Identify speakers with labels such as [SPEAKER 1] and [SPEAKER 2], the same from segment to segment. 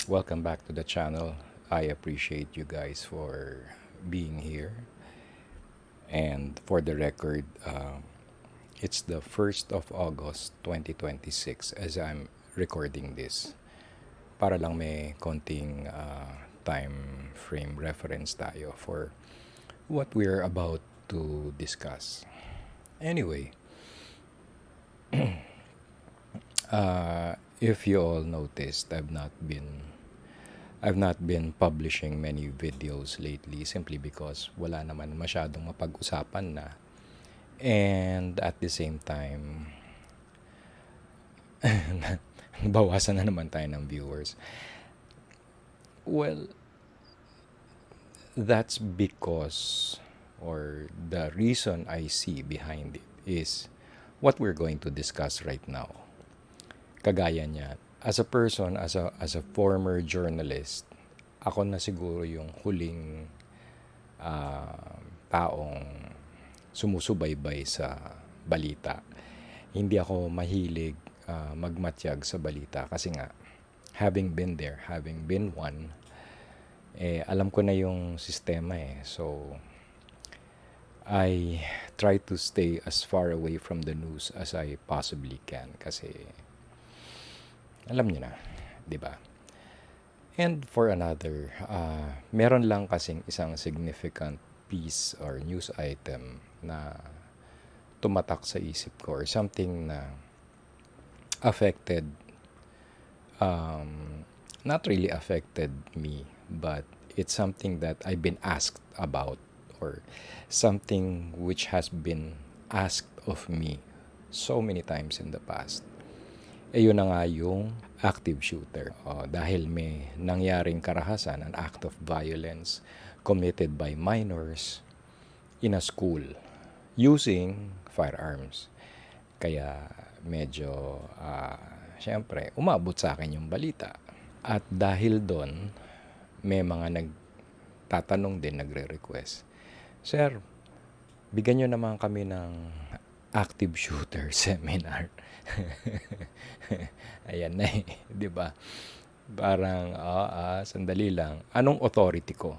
[SPEAKER 1] Welcome back to the channel. I appreciate you guys for being here. And for the record, it's the 1st of August 2026 as I'm recording this. Para lang may konting time frame reference tayo for what we're about to discuss. Anyway, if you all noticed, I've not been publishing many videos lately simply because wala naman masyadong mapag-usapan na. And at the same time, bawasan na naman tayo ng viewers. Well, that's because, or the reason I see behind it is what we're going to discuss right now. Kagaya niya, as a person, as a former journalist, ako na siguro yung huling taong sumusubaybay sa balita. Hindi ako mahilig magmatyag sa balita kasi nga, having been there, having been one, alam ko na yung sistema eh. So, I try to stay as far away from the news as I possibly can kasi alam niyo na, di ba? And for another, meron lang kasing isang significant piece or news item na tumatak sa isip ko or something na affected, not really affected me, but it's something that I've been asked about or something which has been asked of me so many times in the past. Yun na nga yung active shooter. Dahil may nangyaring karahasan, an act of violence committed by minors in a school using firearms. Kaya medyo, syempre, umabot sa akin yung balita. At dahil doon, may mga nagtatanong din, nagre-request, Sir, bigyan nyo naman kami ng active shooter seminar. Ayan na eh, di ba? Parang, sandali lang. Anong authority ko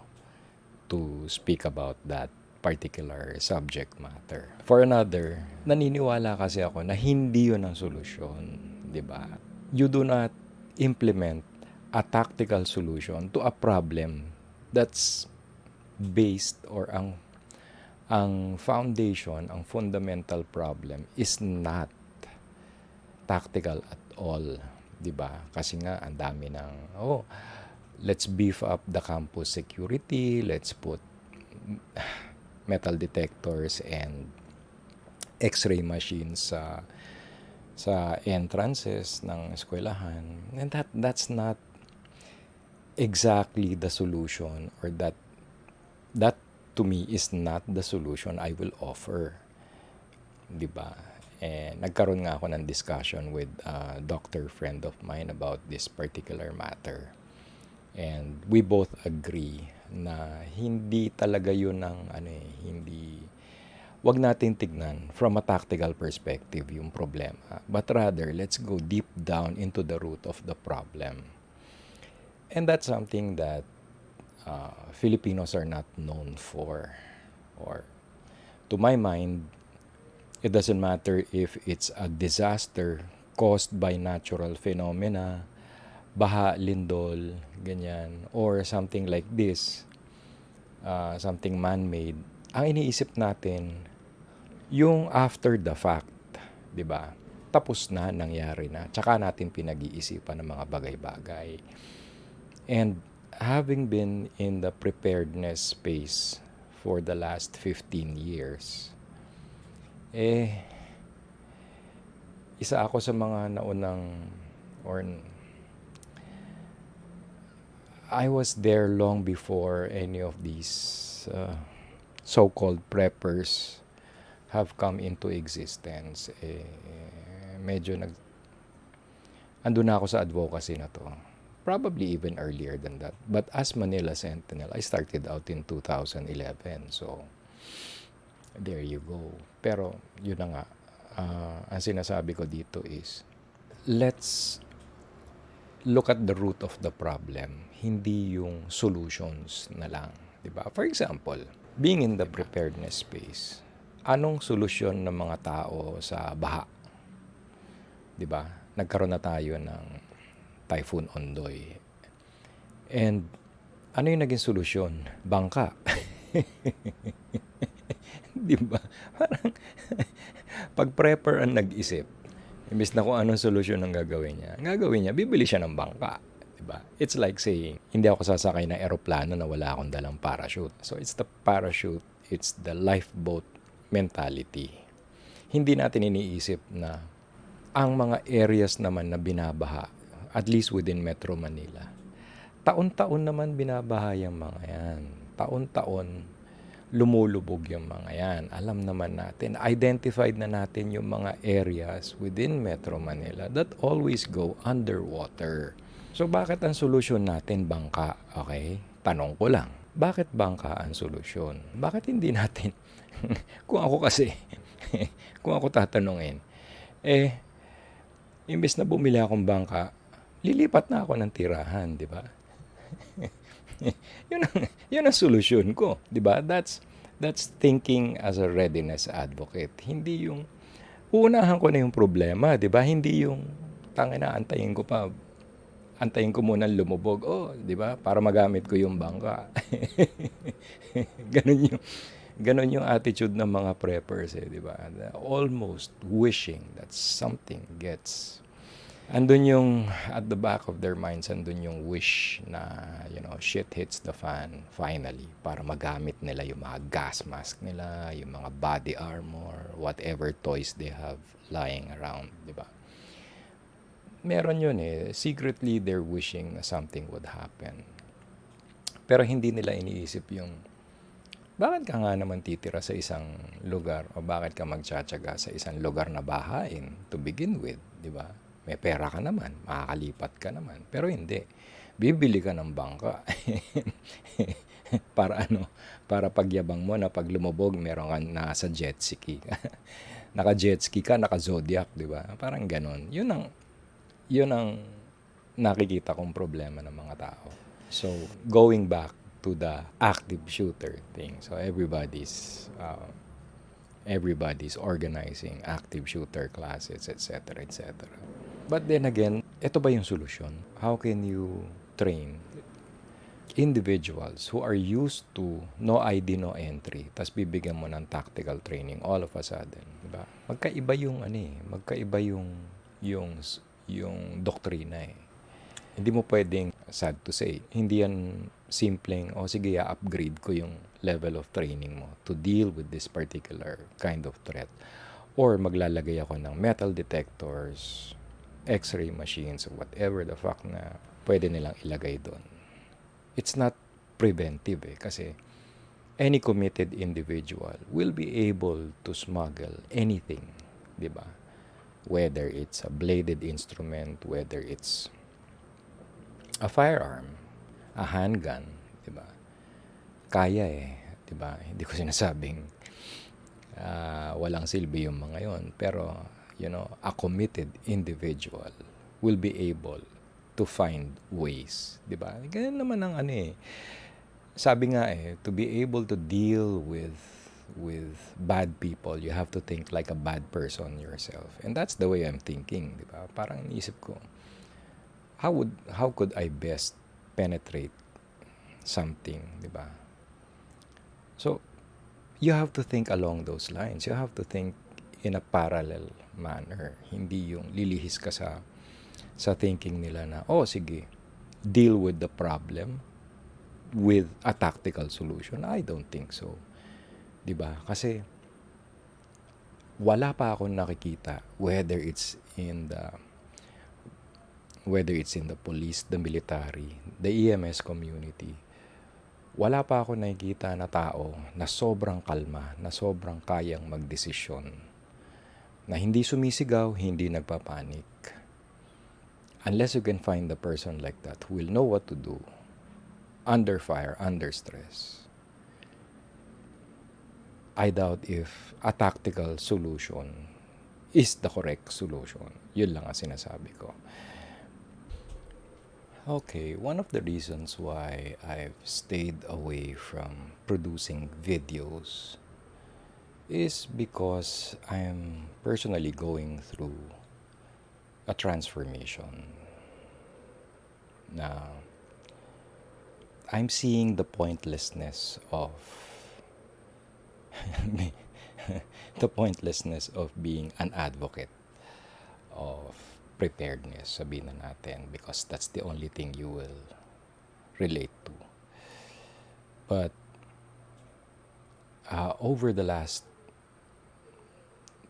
[SPEAKER 1] to speak about that particular subject matter? For another, naniniwala kasi ako na hindi yun ang solusyon, di ba? You do not implement a tactical solution to a problem that's based or ang foundation, ang fundamental problem is not tactical at all, 'di ba? Kasi nga ang dami ng let's beef up the campus security, let's put metal detectors and x-ray machines sa entrances ng eskwelahan. And that's not exactly the solution, or that to me is not the solution I will offer. 'Di ba? Nagkaroon nga ako ng discussion with a doctor friend of mine about this particular matter. And we both agree na hindi talaga yun ang hindi, wag natin tignan from a tactical perspective yung problema. But rather, let's go deep down into the root of the problem. And that's something that Filipinos are not known for. Or, to my mind, it doesn't matter if it's a disaster caused by natural phenomena, baha, lindol, ganyan, or something like this, something man-made. Ang iniisip natin, yung after the fact, di ba? Tapos na, nangyari na. Tsaka natin pinag-iisipan ng mga bagay-bagay. And having been in the preparedness space for the last 15 years, isa ako sa mga naunang, or I was there long before any of these so-called preppers have come into existence. Medyo andun na ako sa advocacy na to. Probably even earlier than that. But as Manila Sentinel, I started out in 2011. So, there you go. Pero, yun na nga. Ang sinasabi ko dito is, let's look at the root of the problem, hindi yung solutions na lang, 'di ba? For example, being in the preparedness space, anong solusyon ng mga tao sa baha, 'di ba? Nagkaroon na tayo ng Typhoon Ondoy. And ano yung naging solusyon? Bangka. 'Di ba? Parang pag prepper ang nag-isip, imbes na kung anong solusyon ang gagawin niya, bibili siya ng bangka. Diba? It's like saying, hindi ako sasakay ng eroplano na wala akong dalang parachute. So it's the parachute, it's the lifeboat mentality. Hindi natin iniisip na ang mga areas naman na binabaha, at least within Metro Manila, taon-taon naman binabaha yung mga yan. Taon-taon lumulubog yung mga yan. Alam naman natin, identified na natin yung mga areas within Metro Manila that always go underwater. So bakit ang solusyon natin bangka? Okay? Tanong ko lang. Bakit bangka ang solusyon? Bakit hindi natin? Kung ako kasi, kung ako tatanungin, imbes na bumili akong bangka, lilipat na ako ng tirahan, di ba? yun ang solusyon ko, 'di ba? That's thinking as a readiness advocate. Hindi yung uunahan ko na yung problema, 'di ba? Hindi yung tangina antayin ko muna lumubog. Oh, 'di ba? Para magamit ko yung bangka. ganun yung attitude ng mga preppers, 'di ba? Almost wishing that something gets andun yung at the back of their minds, andun yung wish na, shit hits the fan finally para magamit nila yung mga gas mask nila, yung mga body armor, whatever toys they have lying around, di ba? Meron yun secretly they're wishing na something would happen. Pero hindi nila iniisip yung bakit ka nga naman titira sa isang lugar o bakit ka magtsatsaga sa isang lugar na bahain to begin with, di ba? May pera ka naman, makakalipat ka naman. Pero hindi. Bibili ka ng bangka. Para ano? Para pagyabang mo na pag lumubog, meron ka nasa jet ski. Naka-jet ski ka, naka-zodiac, di ba? Parang ganon. Yun ang nakikita kong problema ng mga tao. So, going back to the active shooter thing. So, everybody's organizing active shooter classes, etc., etc. But then again, ito ba yung solusyon? How can you train individuals who are used to no ID, no entry, tas bibigyan mo ng tactical training all of a sudden, diba? Magkaiba yung doktrina Hindi mo pwedeng, sad to say, hindi yan simpleng, sige, upgrade ko yung level of training mo to deal with this particular kind of threat. Or maglalagay ako ng metal detectors, x-ray machines, or whatever the fuck na pwede nilang ilagay doon. It's not preventive kasi any committed individual will be able to smuggle anything, di ba? Whether it's a bladed instrument, whether it's a firearm, a handgun, di ba? Kaya di ba? Hindi ko sinasabing walang silbi yung mga yon, pero a committed individual will be able to find ways, di ba? Ganyan naman ang sabi nga to be able to deal with bad people, you have to think like a bad person yourself. And that's the way I'm thinking, di ba? Parang iniisip ko, how could I best penetrate something, di ba? So, you have to think along those lines. You have to think in a parallel manner. Hindi yung lilihis ka sa thinking nila na, sige, deal with the problem with a tactical solution. I don't think so. Diba? Kasi wala pa akong nakikita whether it's in the police, the military, the EMS community. Wala pa ako nakikita na tao na sobrang kalma, na sobrang kayang magdesisyon, na hindi sumisigaw, hindi nagpapanik. Unless you can find a person like that who will know what to do under fire, under stress. I doubt if a tactical solution is the correct solution. Yun lang ang sinasabi ko. Okay, one of the reasons why I've stayed away from producing videos is because I'm personally going through a transformation. Now, I'm seeing the pointlessness of the pointlessness of being an advocate of preparedness, sabihin na natin, because that's the only thing you will relate to. But over the last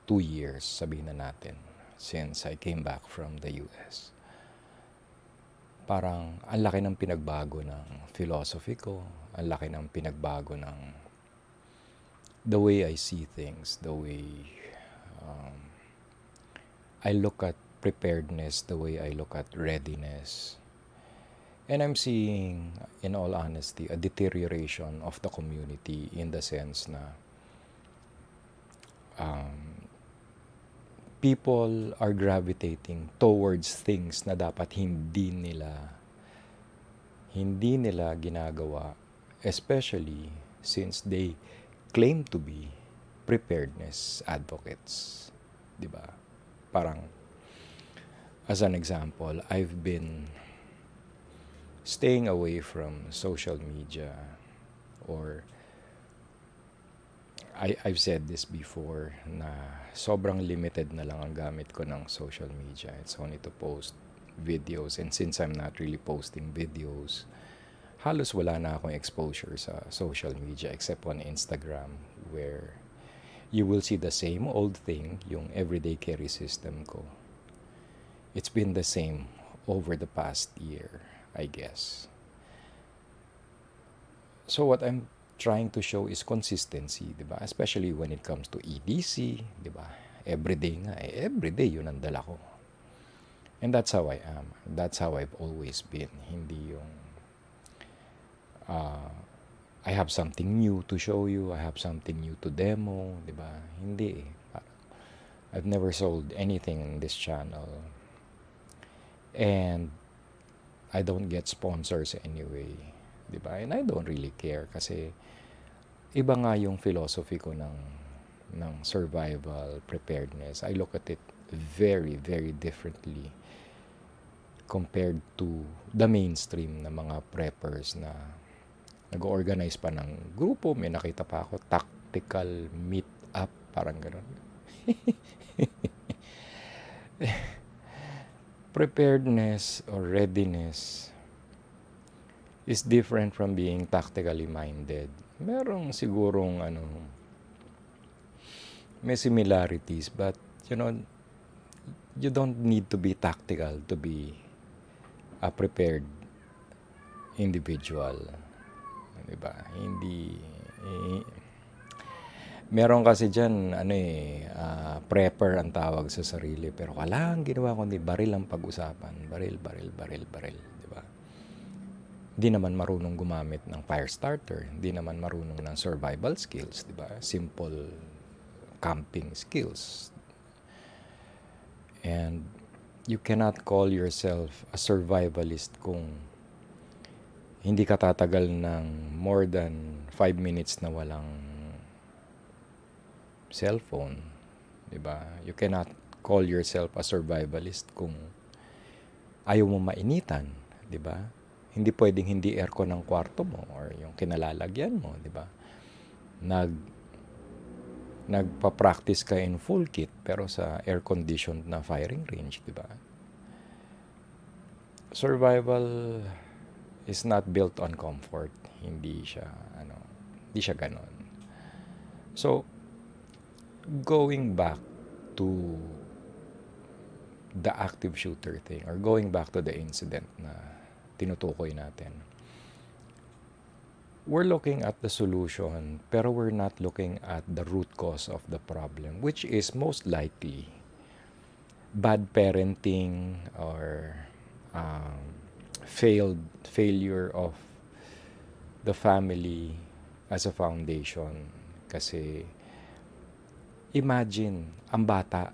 [SPEAKER 1] 2 years, sabihin na natin, since I came back from the US, parang ang laki ng pinagbago ng philosophy ko, ang laki ng pinagbago ng the way I see things, the way I look at preparedness, the way I look at readiness. And I'm seeing, in all honesty, a deterioration of the community in the sense na people are gravitating towards things na dapat hindi nila ginagawa, especially since they claim to be preparedness advocates. 'Di ba? Parang as an example, I've been staying away from social media, or I've said this before na sobrang limited na lang ang gamit ko ng social media. It's only to post videos, and since I'm not really posting videos, halos wala na akong exposure sa social media except on Instagram, where you will see the same old thing, yung everyday carry system ko. It's been the same over the past year, I guess. So what I'm trying to show is consistency, 'di ba? Especially when it comes to EDC, 'di ba? Everyday nga, everyday 'yun ang dala ko. And that's how I am. That's how I've always been. Hindi yung I have something new to show you, I have something new to demo, 'di ba? Hindi. I've never sold anything in this channel. And I don't get sponsors anyway, 'di ba? And I don't really care kasi iba nga yung philosophy ko ng survival preparedness. I look at it very, very differently compared to the mainstream na mga preppers na nag-organize pa ng grupo. May nakita pa ako, tactical meet-up, parang gano'n. Preparedness or readiness is different from being tactically minded. Merong sigurong may similarities, but you don't need to be tactical to be a prepared individual. Diba? Hindi meron kasi dyan, prepper ang tawag sa sarili, pero walang ginawa kundi baril ang pag-usapan. Baril, baril, baril, baril. Diba? Hindi naman marunong gumamit ng fire starter. Hindi naman marunong ng survival skills. Diba? Simple camping skills. And you cannot call yourself a survivalist kung hindi ka tatagal ng more than 5 minutes na walang cellphone, 'di ba? You cannot call yourself a survivalist kung ayaw mo mainitan, 'di ba? Hindi pwedeng hindi aircon ang kwarto mo or yung kinalalagyan mo, 'di ba? Nagpa-practice ka in full kit pero sa air-conditioned na firing range, 'di ba? Survival is not built on comfort. Hindi siya ganon. So, going back to the active shooter thing, or going back to the incident na tinutukoy natin, we're looking at the solution, pero we're not looking at the root cause of the problem, which is most likely bad parenting or failure of the family as a foundation. Kasi imagine, ang bata,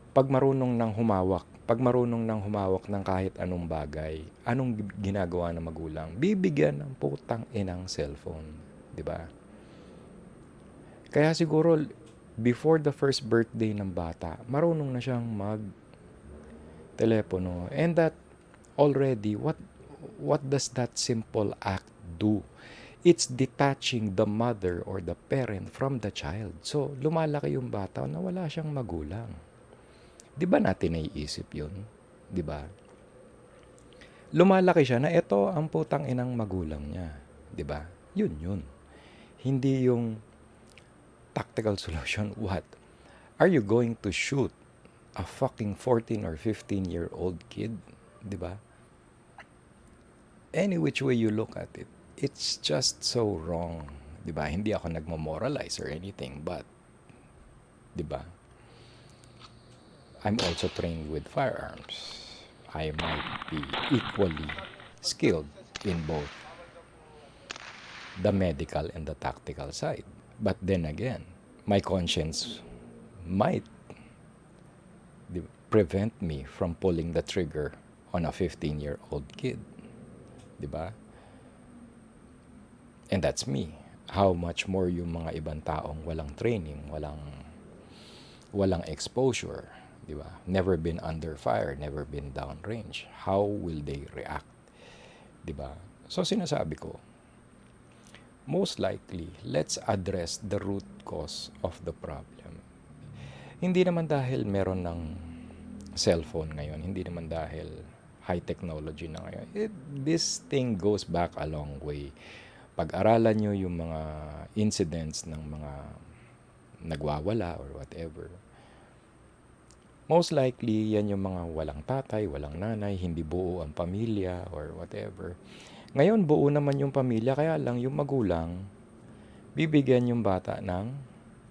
[SPEAKER 1] pag marunong nang humawak Pag marunong nang humawak ng kahit anong bagay, anong ginagawa ng magulang? Bibigyan ng putang inang cellphone, 'di ba? Kaya siguro before the first birthday ng bata, marunong na siyang mag-telepono. And that already, what does that simple act do? It's detaching the mother or the parent from the child. So, lumalaki yung bata na wala siyang magulang. Di ba natin naiisip yun? Di ba? Lumalaki siya na ito ang putang inang magulang niya. Di ba? Yun. Hindi yung tactical solution. What? Are you going to shoot a fucking 14 or 15-year-old kid? Di ba? Any which way you look at it, it's just so wrong. Di ba? Hindi ako nagmo-moralize or anything, but, di ba? I'm also trained with firearms. I might be equally skilled in both the medical and the tactical side. But then again, my conscience might prevent me from pulling the trigger on a 15-year-old kid. Diba? And that's me. How much more yung mga ibang taong walang training, walang exposure, diba? Never been under fire, never been downrange. How will they react? Diba? So sinasabi ko, most likely, let's address the root cause of the problem. Hindi naman dahil meron ng cellphone ngayon, hindi naman dahil high technology na ngayon. This thing goes back a long way. Pag-aralan nyo yung mga incidents ng mga nagwawala or whatever, most likely, yan yung mga walang tatay, walang nanay, hindi buo ang pamilya or whatever. Ngayon, buo naman yung pamilya, kaya lang yung magulang, bibigyan yung bata ng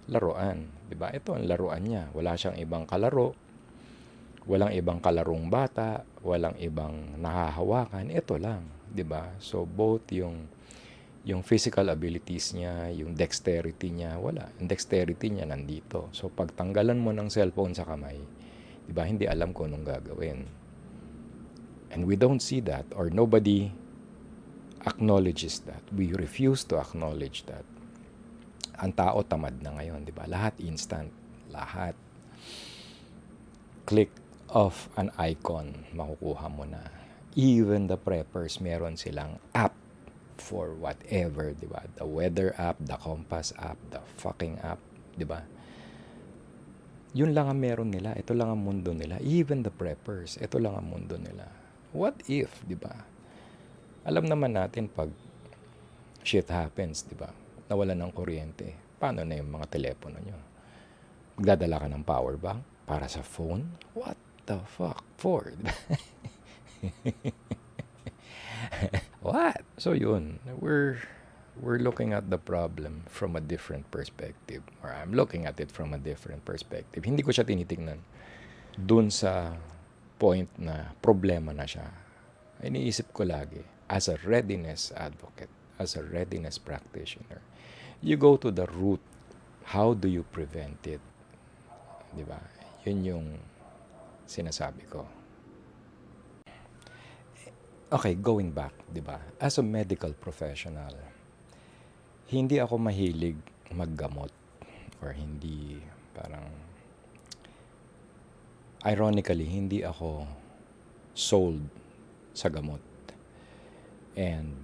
[SPEAKER 1] laruan. Diba? Ito ang laruan niya. Wala siyang ibang kalaro. Walang ibang kalarong bata. Walang ibang nahahawakan. Ito lang. Diba? So, both yung physical abilities niya, yung dexterity niya, wala. Yung dexterity niya nandito. So, pag tanggalan mo ng cellphone sa kamay, diba, hindi alam ko anong gagawin. And we don't see that, or nobody acknowledges that. We refuse to acknowledge that. Ang tao tamad na ngayon, diba? Lahat instant. Lahat. Click of an icon, makukuha mo na. Even the preppers, meron silang app for whatever, di ba? The weather app, the compass app, the fucking app, di ba? Yun lang ang meron nila. Ito lang ang mundo nila. Even the preppers, ito lang ang mundo nila. What if, di ba? Alam naman natin pag shit happens, di ba? Nawalan ng kuryente. Paano na yung mga telepono nyo? Magdadala ka ng power bank para sa phone? What the fuck for? Diba? What? So yun, we're looking at the problem from a different perspective, or I'm looking at it from a different perspective. Hindi ko siya tinitingnan dun sa point na problema na siya. Iniisip ko lagi, as a readiness advocate, as a readiness practitioner, you go to the root. How do you prevent it? Diba? Yun yung sinasabi ko. Okay, going back, di ba? As a medical professional, hindi ako mahilig maggamot, or hindi, parang, ironically, hindi ako sold sa gamot. And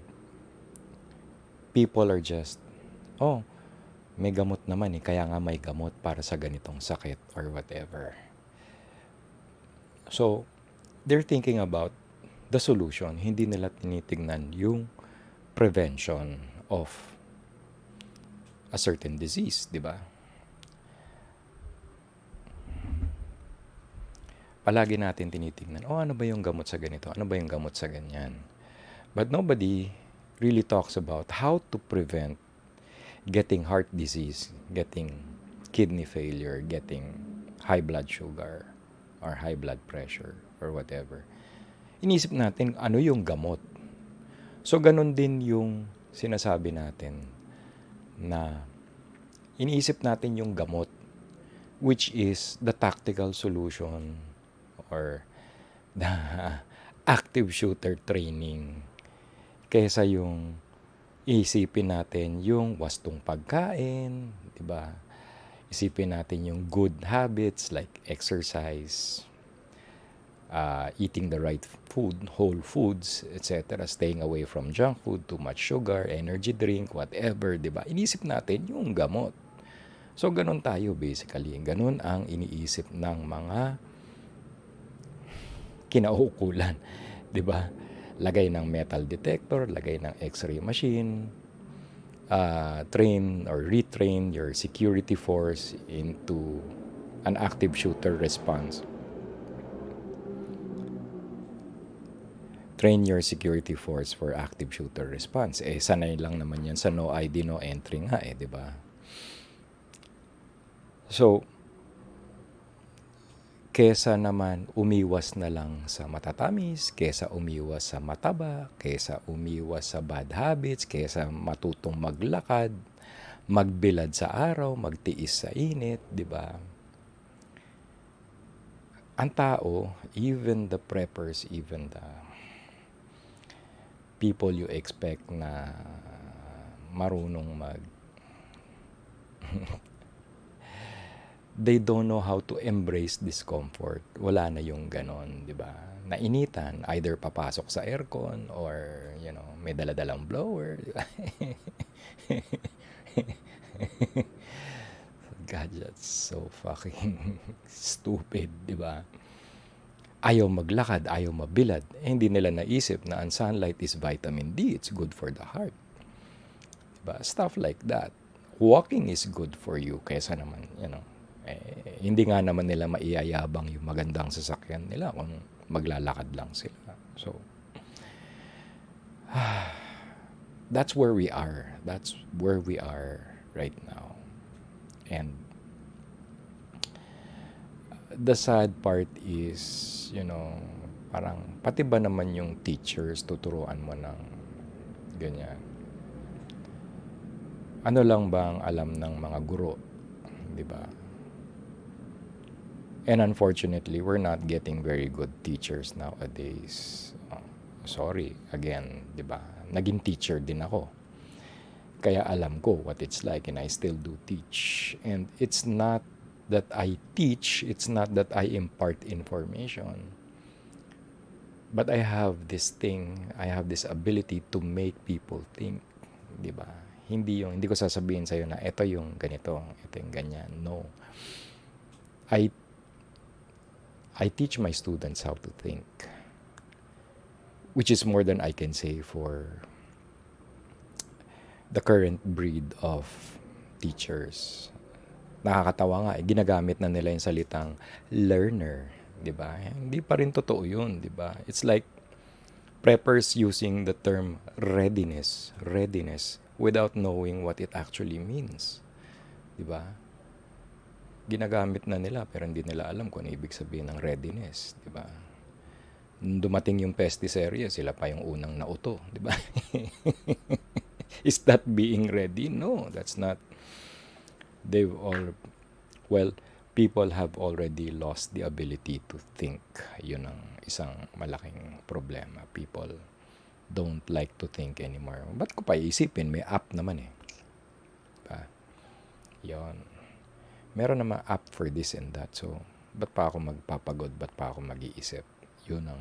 [SPEAKER 1] people are just, oh, may gamot naman kaya nga may gamot para sa ganitong sakit or whatever. So, they're thinking about the solution. Hindi nila tinitingnan yung prevention of a certain disease, di ba? Palagi natin tinitingnan, ano ba yung gamot sa ganito? Ano ba yung gamot sa ganyan? But nobody really talks about how to prevent getting heart disease, getting kidney failure, getting high blood sugar, or high blood pressure, or whatever. Inisip natin ano yung gamot. So, ganun din yung sinasabi natin na iniisip natin yung gamot, which is the tactical solution or active shooter training kaysa yung isipin natin yung wastong pagkain, 'di ba? Isipin natin yung good habits like exercise, eating the right food, whole foods, etc. Staying away from junk food, too much sugar, energy drink, whatever, 'di ba? Inisip natin yung gamot. So ganun tayo basically. Ganun ang iniisip ng mga kinauukulan, 'di ba? Lagay ng metal detector, lagay ng X-ray machine, train or retrain your security force into an active shooter response. Train your security force for active shooter response. Sanay lang naman yan sa no ID, no entry nga di ba? So, kesa naman umiwas na lang sa matatamis, kesa umiwas sa mataba, kesa umiwas sa bad habits, kesa matutong maglakad, magbilad sa araw, magtiis sa init, di ba? Ang tao, even the preppers, even the people you expect na marunong they don't know how to embrace discomfort. Wala na yung ganon, di ba? Nainitan, either papasok sa aircon or, may daladalang blower. God, that's so fucking stupid, di ba? Ayaw maglakad, ayaw mabilad. Hindi nila naisip na ang sunlight is vitamin D. It's good for the heart. Diba? Stuff like that. Walking is good for you kaysa naman, hindi nga naman nila maiyayabang yung magandang sasakyan nila kung maglalakad lang sila. So, that's where we are. That's where we are right now. And the sad part is, parang pati ba naman yung teachers tuturuan mo ng ganyan? Ano lang ba ang alam ng mga guro, 'di ba? And unfortunately, we're not getting very good teachers nowadays. Sorry, again, 'di ba? Naging teacher din ako. Kaya alam ko what it's like and I still do teach. And it's not that I teach, it's not that I impart information. But I have this ability to make people think, 'di ba? Hindi ko sasabihin sa iyo na ito yung ganito, ito yung ganyan. No. I teach my students how to think, which is more than I can say for the current breed of teachers. Nakakatawa nga, ginagamit na nila yung salitang learner, 'di ba? Hindi pa rin totoo 'yun, 'di ba? It's like preppers using the term readiness without knowing what it actually means. 'Di ba? Ginagamit na nila pero hindi nila alam kung ano ibig sabihin ng readiness, 'di ba? Nung dumating yung pestisarea, sila pa yung unang nauto, 'di ba? Is that being ready? No, that's not. People have already lost the ability to think. Yun ang isang malaking problema. People don't like to think anymore. Ba't ko pa iisipin? May app naman eh. Diba? Yun. Meron naman app for this and that. So, ba't pa ako magpapagod? Ba't pa ako mag-iisip? Yun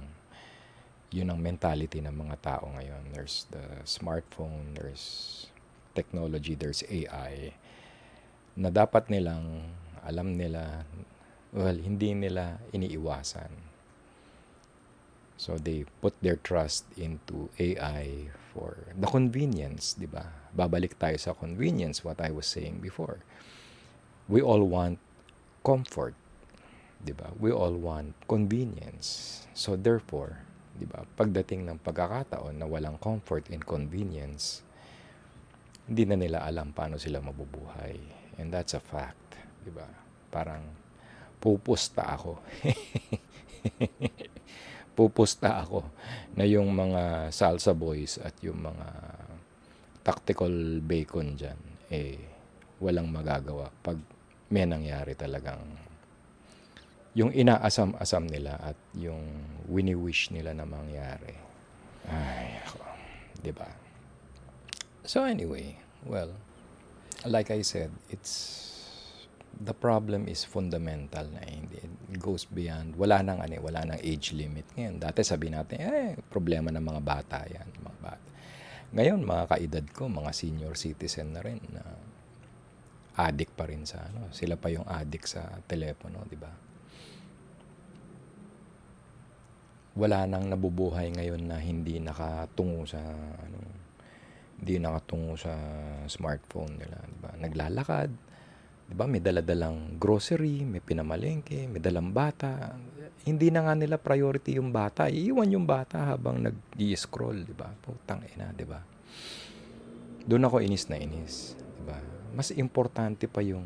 [SPEAKER 1] ang mentality ng mga tao ngayon. There's the smartphone, there's technology, there's AI na dapat nilang alam nila, hindi nila iniiwasan. So they put their trust into AI for the convenience, di ba? Babalik tayo sa convenience, what I was saying before. We all want comfort, di ba? We all want convenience. So therefore, di ba, pagdating ng pagkakataon na walang comfort and convenience, hindi na nila alam paano sila mabubuhay. And that's a fact, di ba? Parang pupusta ako. Pupusta ako na yung mga salsa boys at yung mga tactical bacon dyan, walang magagawa pag may nangyari talagang yung inaasam-asam nila at yung wini-wish nila na mangyari. Ay, ako. Diba? So anyway, well, like I said, the problem is fundamental na hindi. It goes beyond, wala nang age limit ngayon. Dati sabi natin, problema ng mga bata yan, mga bata. Ngayon, mga kaedad ko, mga senior citizen na rin na addict pa rin sa sila pa yung addict sa telepono, di ba? Wala nang nabubuhay ngayon na hindi nakatungo sa smartphone nila, di ba? Naglalakad, di ba? May daladalang grocery, may pinamalengke, may dalang bata. Hindi na nga nila priority yung bata. Iiwan yung bata habang nag-i-scroll, di ba? Putang ina, di ba? Doon ako inis na inis, di ba? Mas importante pa yung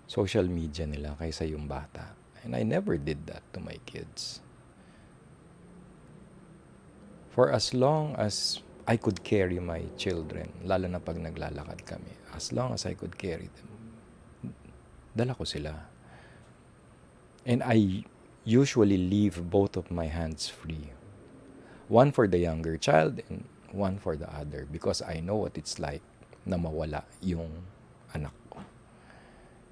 [SPEAKER 1] social media nila kaysa yung bata. And I never did that to my kids. For as long as I could carry my children, lalo na pag naglalakad kami, as long as I could carry them, dala ko sila. And I usually leave both of my hands free. One for the younger child and one for the other, because I know what it's like na mawala yung anak ko.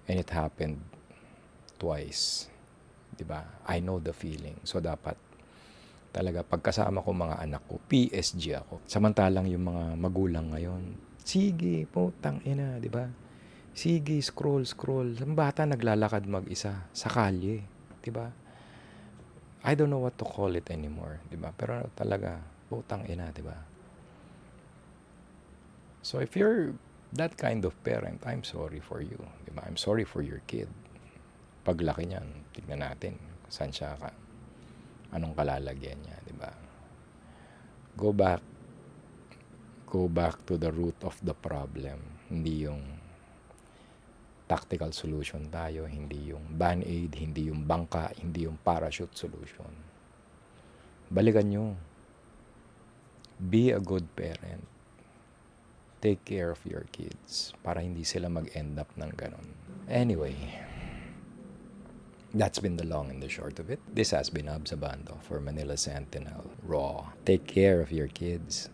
[SPEAKER 1] And it happened twice. Diba? I know the feeling. So dapat talaga pagkasama ko mga anak ko, PSG ako. Samantalang yung mga magulang ngayon, sige, putang ina, di ba? Sige, scroll. Ang bata naglalakad mag-isa sa kalye, di ba? I don't know what to call it anymore, di ba? Pero talaga, putang ina, di ba? So if you're that kind of parent, I'm sorry for you, di ba? I'm sorry for your kid. Paglaki niyan, tignan natin saan siya anong kalalagyan niya, di ba? Go back to the root of the problem. Hindi yung tactical solution tayo, hindi yung band-aid, hindi yung bangka, hindi yung parachute solution. Balikan nyo. Be a good parent. Take care of your kids para hindi sila mag-end up ng ganun. Anyway, that's been the long and the short of it. This has been Abs Abando for Manila Sentinel Raw. Take care of your kids.